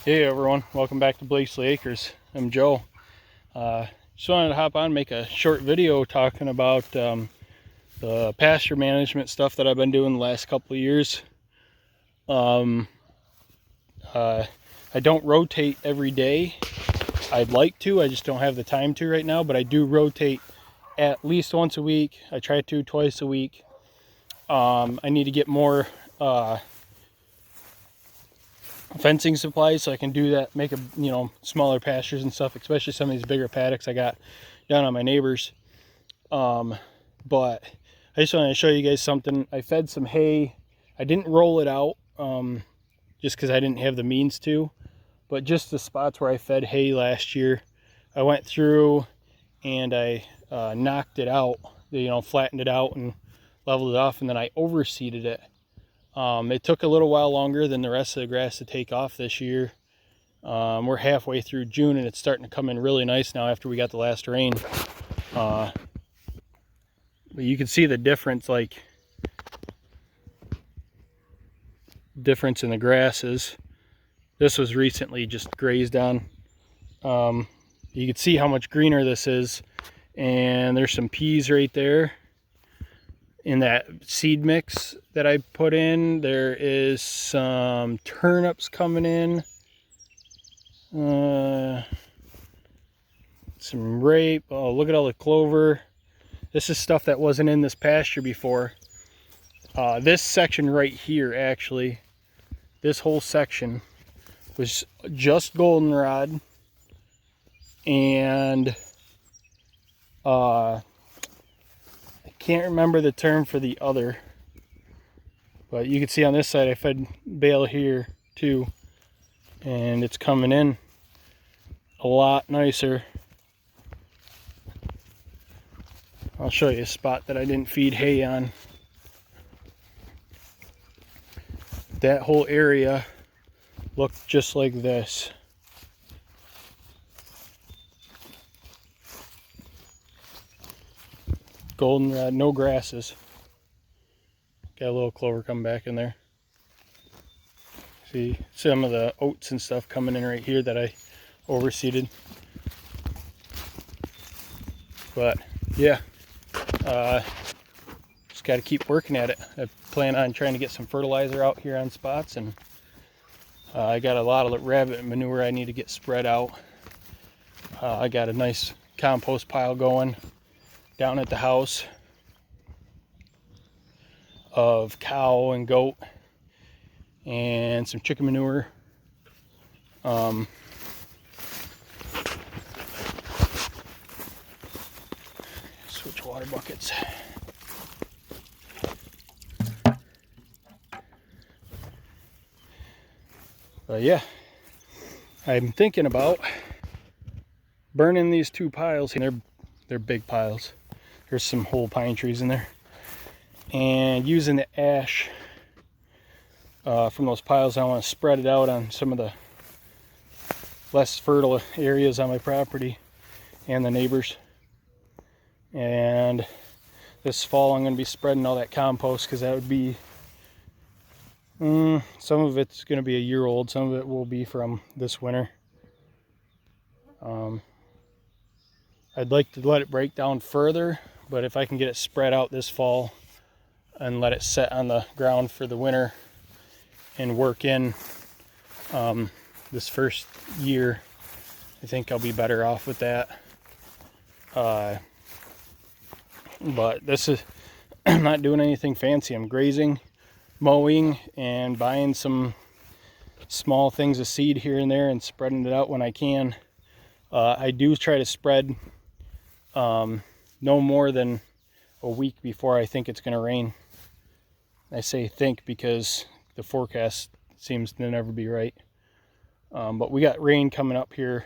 Hey everyone, welcome back to Blakesley Acres. I'm Joe. Just wanted to hop on and make a short video talking about the pasture management stuff that I've been doing the last couple of years. I don't rotate every day. I'd like to, I just don't have the time to right now, but I do rotate at least once a week. I try to twice a week. I need to get more fencing supplies so I can do that, make smaller pastures and stuff, especially some of these bigger paddocks I got down on my neighbors. But I just wanted to show you guys something. I fed some hay. I didn't roll it out just because I didn't have the means to, but just the spots where I fed hay last year, I went through and I knocked it out, flattened it out and leveled it off, and then I overseeded it. It took a little while longer than the rest of the grass to take off this year. We're halfway through June and it's starting to come in really nice now after we got the last rain. But you can see the difference, difference in the grasses. This was recently just grazed on. You can see how much greener this is, and there's some peas right there. In that seed mix that I put in, there is some turnips coming in, some rape. Oh, look at all the clover. This is stuff that wasn't in this pasture before. This section right here, actually, this whole section was just goldenrod, and can't remember the term for the other, but you can see on this side I fed bale here too, and it's coming in a lot nicer. I'll show you a spot that I didn't feed hay on. That whole area looked just like this. Goldenrod, no grasses. Got a little clover coming back in there. See some of the oats and stuff coming in right here that I overseeded. But yeah, just got to keep working at it. I plan on trying to get some fertilizer out here on spots, and I got a lot of rabbit manure I need to get spread out. I got a nice compost pile going down at the house of cow and goat and some chicken manure. Switch water buckets. But yeah, I'm thinking about burning these two piles. They're big piles. There's some whole pine trees in there, and using the ash from those piles, I want to spread it out on some of the less fertile areas on my property and the neighbors. And this fall I'm going to be spreading all that compost, because that would be some of it's going to be a year old, some of it will be from this winter. I'd like to let it break down further, but if I can get it spread out this fall and let it set on the ground for the winter and work in this first year, I think I'll be better off with that. But this is, I'm not doing anything fancy. I'm grazing, mowing, and buying some small things of seed here and there and spreading it out when I can. I do try to spread no more than a week before I think it's going to rain. I say think because the forecast seems to never be right. But we got rain coming up here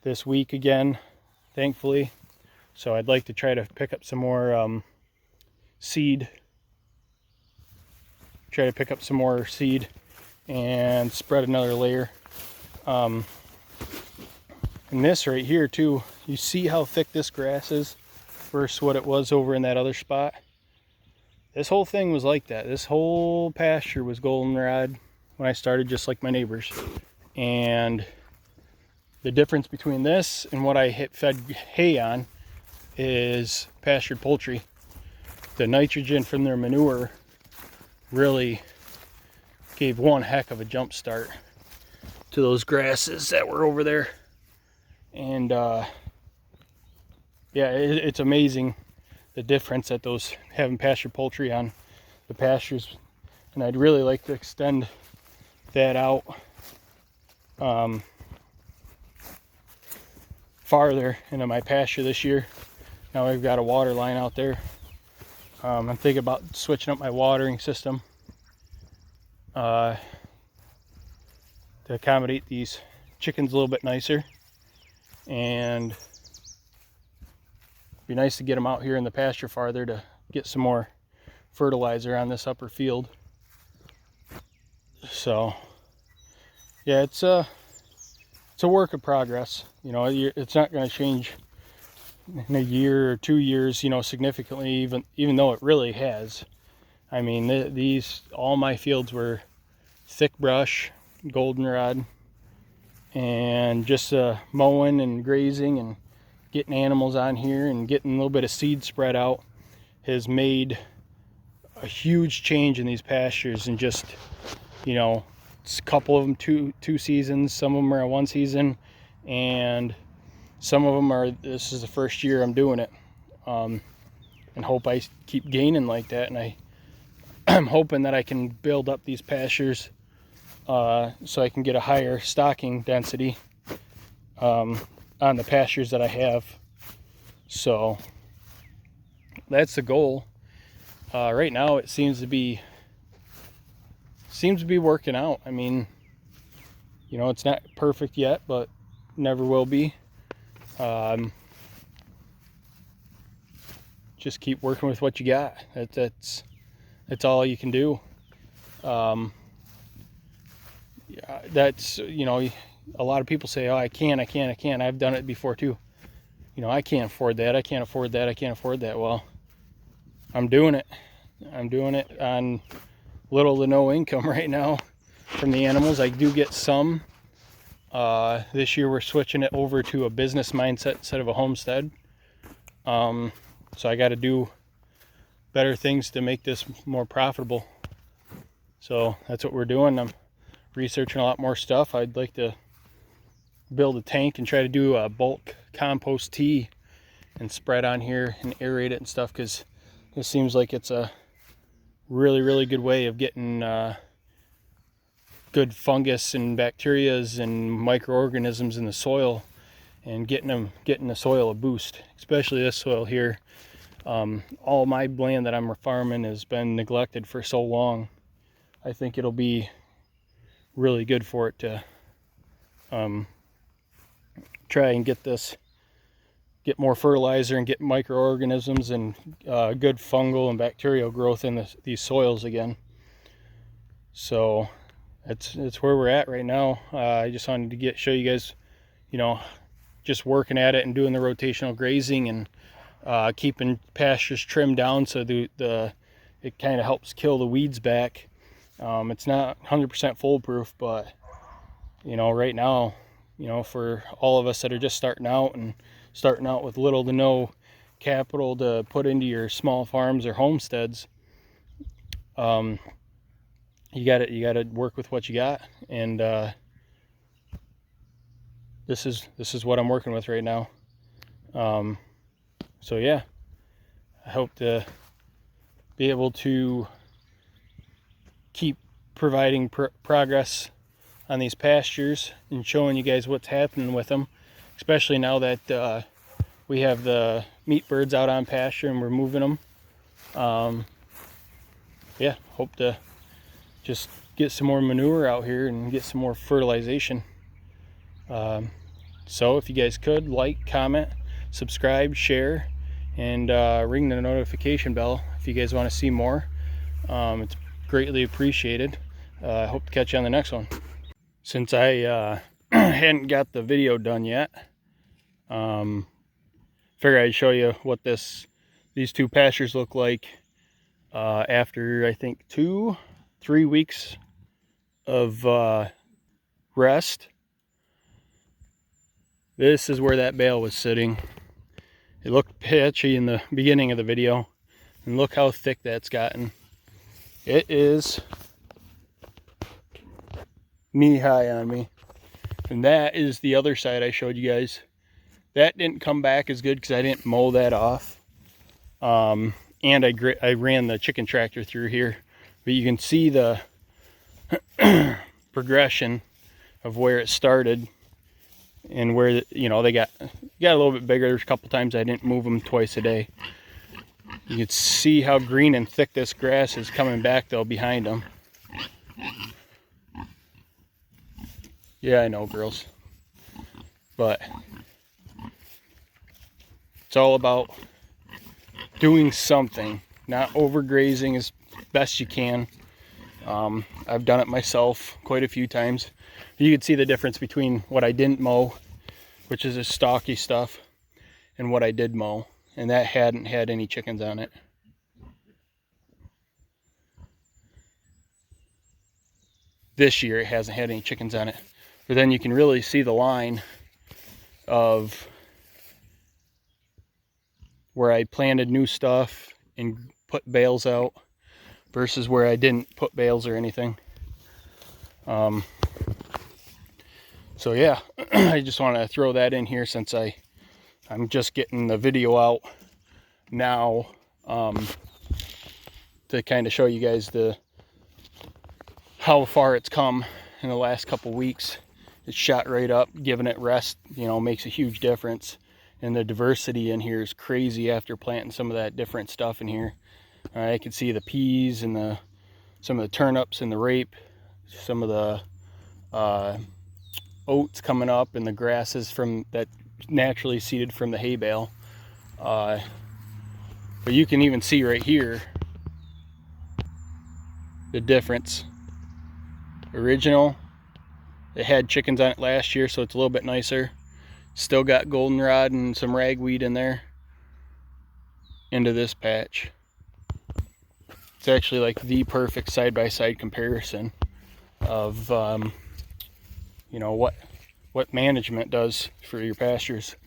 this week again, thankfully. So I'd like to try to pick up some more seed. Try to pick up some more seed and spread another layer. And this right here too, you see how thick this grass is versus what it was over in that other spot. This whole thing was like that. This whole pasture was goldenrod when I started, just like my neighbors. And the difference between this and what I fed hay on is pastured poultry. The nitrogen from their manure really gave one heck of a jump start to those grasses that were over there. And yeah, it's amazing the difference that those having pastured poultry on the pastures. And I'd really like to extend that out farther into my pasture this year. Now I've got a water line out there. I'm thinking about switching up my watering system to accommodate these chickens a little bit nicer, and it'd be nice to get them out here in the pasture farther to get some more fertilizer on this upper field. So yeah, it's a work in progress. You know, it's not going to change in a year or 2 years, you know, significantly, even though it really has. I mean, all my fields were thick brush, goldenrod, and just mowing and grazing and getting animals on here and getting a little bit of seed spread out has made a huge change in these pastures. And just, you know, it's a couple of them two seasons, some of them are 1 season, and some of them are, this is the first year I'm doing it. And hope I keep gaining like that. And I'm hoping that I can build up these pastures so I can get a higher stocking density on the pastures that I have. So that's the goal. Right now it seems to be working out. I mean, you know, it's not perfect yet, but never will be. Just keep working with what you got. That's all you can do. That's, you know, a lot of people say, oh, I can't. I've done it before too. You know, I can't afford that. I can't afford that. Well, I'm doing it. I'm doing it on little to no income right now from the animals. I do get some. This year we're switching it over to a business mindset instead of a homestead. So I got to do better things to make this more profitable. So that's what we're doing. I'm researching a lot more stuff. I'd like to build a tank and try to do a bulk compost tea and spread on here and aerate it and stuff, because it seems like it's a really good way of getting good fungus and bacterias and microorganisms in the soil, and getting the soil a boost, especially this soil here. All my land that I'm farming has been neglected for so long. I think it'll be really good for it to try and get more fertilizer and get microorganisms and good fungal and bacterial growth in these soils again. So it's where we're at right now. I just wanted to show you guys, you know, just working at it and doing the rotational grazing and keeping pastures trimmed down so it kind of helps kill the weeds back. It's not 100% foolproof, but you know, right now, you know, for all of us that are just starting out with little to no capital to put into your small farms or homesteads, you got to work with what you got. And this is what I'm working with right now. So yeah, I hope to be able to keep providing progress on these pastures and showing you guys what's happening with them, especially now that we have the meat birds out on pasture and we're moving them. Yeah, hope to just get some more manure out here and get some more fertilization. So if you guys could like, comment, subscribe, share, and ring the notification bell if you guys want to see more. It's greatly appreciated. I hope to catch you on the next one. Since I hadn't got the video done yet, figure I'd show you what these two pastures look like after I think 2-3 weeks of rest, this is where that bale was sitting. It looked patchy in the beginning of the video, and look how thick that's gotten. It is knee high on me. And that is the other side I showed you guys. That didn't come back as good because I didn't mow that off. And I ran the chicken tractor through here. But you can see the progression of where it started and where, you know, they got a little bit bigger. There's a couple times I didn't move them twice a day. You can see how green and thick this grass is coming back though behind them. Yeah, I know, girls. But it's all about doing something, not overgrazing as best you can. I've done it myself quite a few times. You can see the difference between what I didn't mow, which is this stalky stuff, and what I did mow, and that hadn't had any chickens on it. This year it hasn't had any chickens on it. But then you can really see the line of where I planted new stuff and put bales out versus where I didn't put bales or anything. So yeah, I just want to throw that in here since I'm just getting the video out now, to kind of show you guys how far it's come in the last couple weeks. It's shot right up. Giving it rest, you know, makes a huge difference. And the diversity in here is crazy after planting some of that different stuff in here. I can see the peas and some of the turnips and the rape, some of the oats coming up, and the grasses from that naturally seeded from the hay bale. But you can even see right here the difference. Original, it had chickens on it last year, so it's a little bit nicer. Still got goldenrod and some ragweed in there. Into this patch. It's actually like the perfect side-by-side comparison of you know, what management does for your pastures.